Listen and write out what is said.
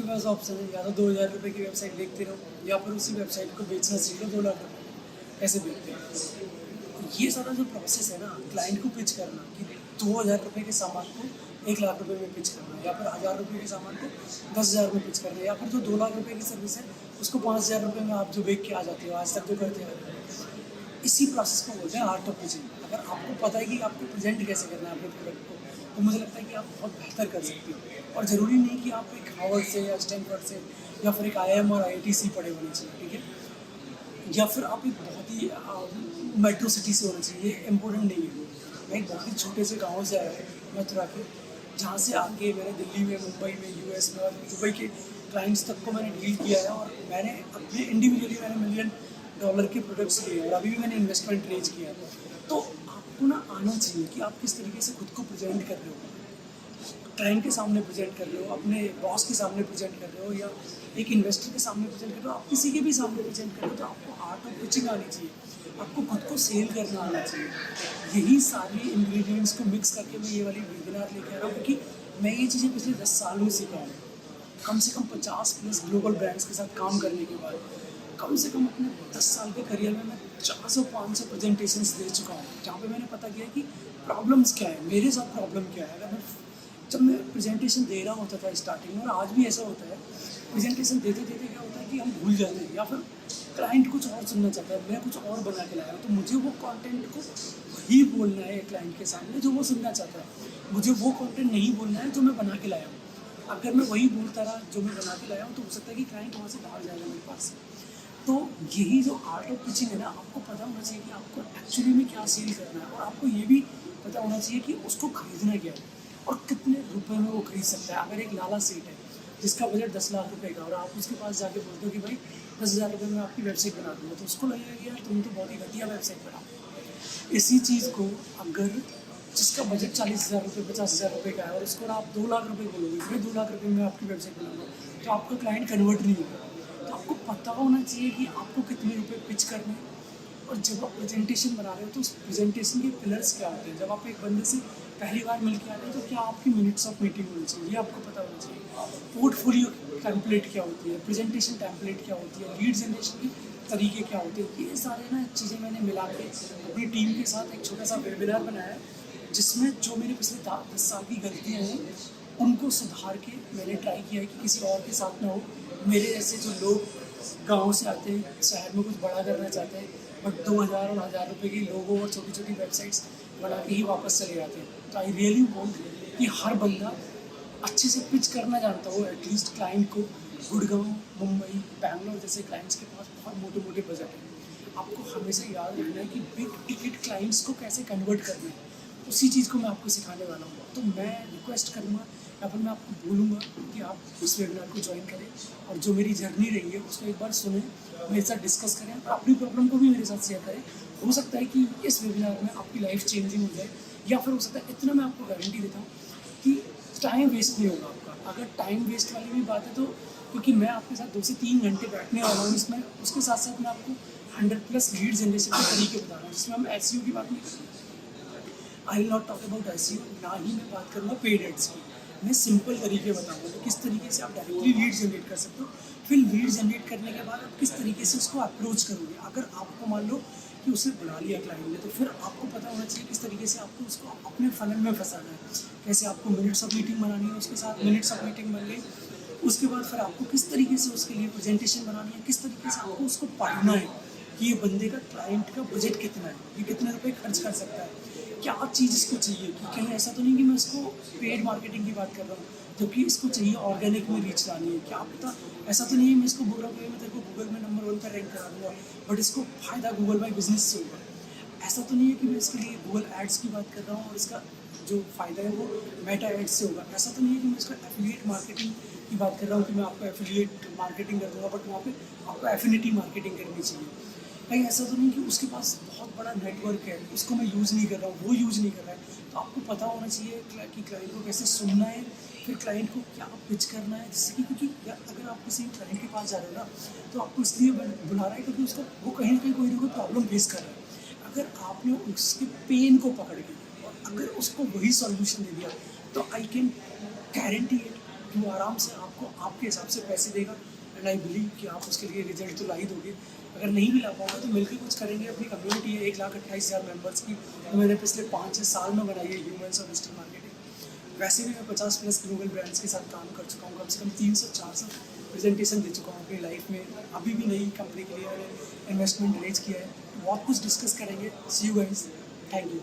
आपके पास ऑप्शन है, या तो 2000 रुपये की वेबसाइट देखते रहो या फिर उसी वेबसाइट को बेचना सीख लो 2 लाख रुपये ऐसे बेचते हैं। तो ये सारा जो प्रोसेस है ना क्लाइंट को पिच करना कि 2000 रुपये के सामान को 1 लाख रुपये में पिच करना, या फिर 1000 रुपये के सामान को 10,000 में पिच करना, या फिर जो 2 लाख रुपये की सर्विस है उसको 5,000 रुपये में आप जो बेच के आ जाते हो आज तक जो करते हो, इसी प्रोसेस को बोलते हैं आर्ट ऑफ पिचिंग। अगर आपको पता है कि आपको प्रेजेंट कैसे करना है अपने प्रोडक्ट को, तो मुझे लगता है कि आप बहुत बेहतर कर सकते हो। और ज़रूरी नहीं कि आप एक हार्वर्ड से या स्टैनफोर्ड से या फिर एक IIM और IIT पढ़े होने चाहिए, ठीक है, या फिर आप एक बहुत ही मेट्रो सिटी से होना चाहिए, ये इम्पोर्टेंट नहीं है। मैं एक बहुत ही छोटे से गाँव से आया हूँ मथुरा के, जहाँ से आके मैंने दिल्ली में, मुंबई में, US में और दुबई के क्लाइंट्स तक को मैंने डील किया है, और मैंने अपने इंडिविजुअली मैंने $1 मिलियन के प्रोडक्ट्स लिए और अभी भी मैंने इन्वेस्टमेंट रेज किया है। तो आपको ना आना चाहिए कि आप किस तरीके से खुद को प्रेजेंट कर रहे हो, क्लाइंट के सामने प्रेजेंट कर रहे हो, अपने बॉस के सामने प्रेजेंट कर रहे हो, या एक इन्वेस्टर के सामने प्रेजेंट कर रहे हो, आप किसी के भी सामने प्रेजेंट कर रहे हो, तो आपको आर्ट ऑफ पिचिंग आनी चाहिए, आपको खुद को सेल करना आना चाहिए। यही सारे इंग्रेडिएंट्स को मिक्स करके मैं ये वाली वेबिनार लेके आ रहा हूँ, क्योंकि मैं ये चीज़ें पिछले 10 साल में सीखा हूँ। कम से कम 50+ ग्लोबल ब्रांड्स के साथ काम करने के बाद कम से कम अपने 10 साल के करियर में मैं 400-500 प्रेजेंटेशंस दे चुका हूँ, जहाँ पे मैंने पता किया कि प्रॉब्लम्स क्या है, मेरे साथ प्रॉब्लम क्या है। अगर जब मैं प्रेजेंटेशन दे रहा होता था स्टार्टिंग में, और आज भी ऐसा होता है, प्रेजेंटेशन देते देते क्या होता है कि हम भूल जाते हैं, या फिर क्लाइंट कुछ और सुनना चाहता है, मैं कुछ और बना के लाया हूँ, तो मुझे वो कंटेंट को वही बोलना है क्लाइंट के सामने जो वो सुनना चाहता है। मुझे वो कंटेंट नहीं बोलना है जो मैं बना के लाया हूँ। अगर मैं वही बोलता रहा जो मैं बना के लाया हूँ, तो हो सकता है कि क्लाइंट वहाँ से बाहर जाएगा मेरे पास से। तो यही जो आर्ट ऑफ पिचिंग है ना, आपको पता होना चाहिए कि आपको एक्चुअली में क्या सेल करना है, और आपको ये भी पता होना चाहिए कि उसको खरीदना क्या है और कितने रुपए में वो खरीद सकता है। अगर एक लाला सेठ है जिसका बजट 10 लाख रुपए का, और आप उसके पास जाके बोलते हो कि भाई 10,000 रुपये में आपकी वेबसाइट बना दूँगा, तो उसको लगेगा कि यार तुम तो बहुत ही घटिया वेबसाइट बनाओ। इसी चीज़ को अगर जिसका बजट 40,000 रुपये, 50,000 रुपये का है, और उसको आप 2 लाख रुपये बोलोगे, फिर 2 लाख रुपये में आपकी वेबसाइट बनाऊंगा, तो आपका क्लाइंट कन्वर्ट नहीं होगा। तो आपको पता होना चाहिए कि आपको कितने रुपए पिच करने हैं, और जब आप प्रेजेंटेशन बना रहे हो तो उस प्रेजेंटेशन के पिलर्स क्या होते हैं। जब आप एक बंदे से पहली बार मिल के आ रहे हो, तो क्या आपकी मिनट्स ऑफ मीटिंग होनी चाहिए, ये आपको पता होना चाहिए। पोर्टफोलियो टेम्पलेट क्या होती है, प्रेजेंटेशन टेम्पलेट क्या होती है, लीड जनरेशन के तरीके क्या होते हैं, ये सारे ना चीज़ें मैंने मिला के अपनी टीम के साथ एक छोटा सा वेबिनार बनाया है, जिसमें जो मेरे पिछले 10 साल की गलतियाँ हैं उनको सुधार के मैंने ट्राई किया है कि किसी और के साथ ना हो। मेरे जैसे जो लोग गांव से आते हैं, शहर में कुछ बड़ा करना चाहते हैं, बट 2,000 और 1,000 रुपये की लोगो और छोटी छोटी वेबसाइट्स बना के ही वापस चले जाते हैं। तो आई रियली वांट कि हर बंदा अच्छे से पिच करना जानता हो, एटलीस्ट क्लाइंट को। गुड़गांव, मुंबई, बैंगलोर जैसे क्लाइंट्स के पास बहुत मोटे मोटे बजट हैं। आपको हमेशा याद रखना है कि बिग टिकट क्लाइंट्स को कैसे कन्वर्ट करना है, उसी चीज़ को मैं आपको सिखाने वाला हूँ। तो मैं रिक्वेस्ट करूँगा, या फिर मैं आपको बोलूँगा कि आप इस वेबिनार को ज्वाइन करें, और जो मेरी जर्नी रही है उसको एक बार सुनें, मेरे साथ डिस्कस करें, और अपनी प्रॉब्लम को भी मेरे साथ शेयर करें। हो सकता है कि इस वेबिनार में आपकी लाइफ चेंजिंग हो जाए, या फिर हो सकता है, इतना मैं आपको गारंटी देता हूँ कि टाइम वेस्ट नहीं होगा आपका। अगर टाइम वेस्ट वाली भी बात है, तो क्योंकि मैं आपके साथ 2 से 3 घंटे बैठने वाला हूँ इसमें, उसके साथ साथ मैं आपको 100+ लीड जनरेशन के तरीके बता रहा हूँ, जिसमें हम SEO की बात नहीं कर रहे। I will not talk about SEO, ना ही मैं बात करूँगा पेड एड्स की। मैं सिंपल तरीके बताऊँगा कि किस तरीके से आप डायरेक्टली लीड जनरेट कर सकते हो। फिर लीड जनरेट करने के बाद आप किस तरीके से उसको अप्रोच करोगे। अगर आपको मान लो कि उसे बुला लिया क्लाइंट ने, तो फिर आपको पता होना चाहिए किस तरीके से आपको उसको अपने फनल में फंसाना है, कैसे आपको मिनट्स ऑफ मीटिंग बनानी है उसके साथ। मिनट्स ऑफ मीटिंग बन गई, उसके बाद फिर आपको किस तरीके से उसके लिए प्रेजेंटेशन बनानी है, किस तरीके से आपको उसको पढ़ना है कि ये बंदे का, क्लाइंट का बजट कितना है, ये कितने रुपए खर्च कर सकता है, क्या चीज़ इसको चाहिए। कि कहीं ऐसा तो नहीं कि मैं इसको पेड मार्केटिंग की बात कर रहा हूँ, जबकि इसको चाहिए ऑर्गेनिक में रीच लानी है। क्या पता, ऐसा तो नहीं है मैं इसको बोल रहा हूँ कि मैं तेरे को गूगल में नंबर 1 पर रैंक करा दूँगा, बट इसको फ़ायदा गूगल बाय बिजनेस से होगा। ऐसा तो नहीं है कि मैं इसके लिए गूगल एड्स की बात कर रहा हूँ और इसका जो फ़ायदा है वो मेटा एड्स से होगा। ऐसा तो नहीं है कि मैं इसका एफिलिएट मार्केटिंग की बात कर रहा हूँ कि मैं आपको एफिलिएट मार्केटिंग कर दूँगा, बट वहाँ पे आपको एफिनिटी मार्केटिंग करनी चाहिए। कहीं ऐसा तो नहीं कि उसके पास बहुत बड़ा नेटवर्क है, उसको मैं यूज़ नहीं कर रहा हूँ, वो यूज़ नहीं कर रहा है। तो आपको पता होना चाहिए कि क्लाइंट को कैसे सुनना है, फिर क्लाइंट को क्या पिच करना है, जिससे कि क्योंकि अगर आप किसी क्लाइंट के पास जा रहे हो ना, तो आपको इसलिए बुला रहा है क्योंकि उसका वो कहीं ना कहीं कोई ना कोई प्रॉब्लम फेस कर रहा है। अगर आपने उसके पेन को पकड़ के और अगर उसको वही सॉल्यूशन दे दिया, तो आई कैन गारंटी इट वो आराम से आपको आपके हिसाब से पैसे देगा एंड आई बिलीव कि आप उसके लिए रिजल्ट तो ला ही दोगे। अगर नहीं भी ला पाओगे तो मिलकर कुछ करेंगे। अपनी कम्युनिटी है 1,28,000 मेंबर्स की, तो मैंने पिछले 5-6 साल में बनाई है ह्यूमन्स और डिजिटल मार्केटिंग। वैसे भी मैं 50+ ग्लोबल ब्रांड्स के साथ काम कर चुका हूँ, कम से कम 300-400 प्रेजेंटेशन दे चुका हूँ अपनी लाइफ में। अभी भी नई कंपनी के लिए मैंने इन्वेस्टमेंट रेज किया है, बहुत कुछ डिस्कस करेंगे। सी यू गाइस, थैंक यू।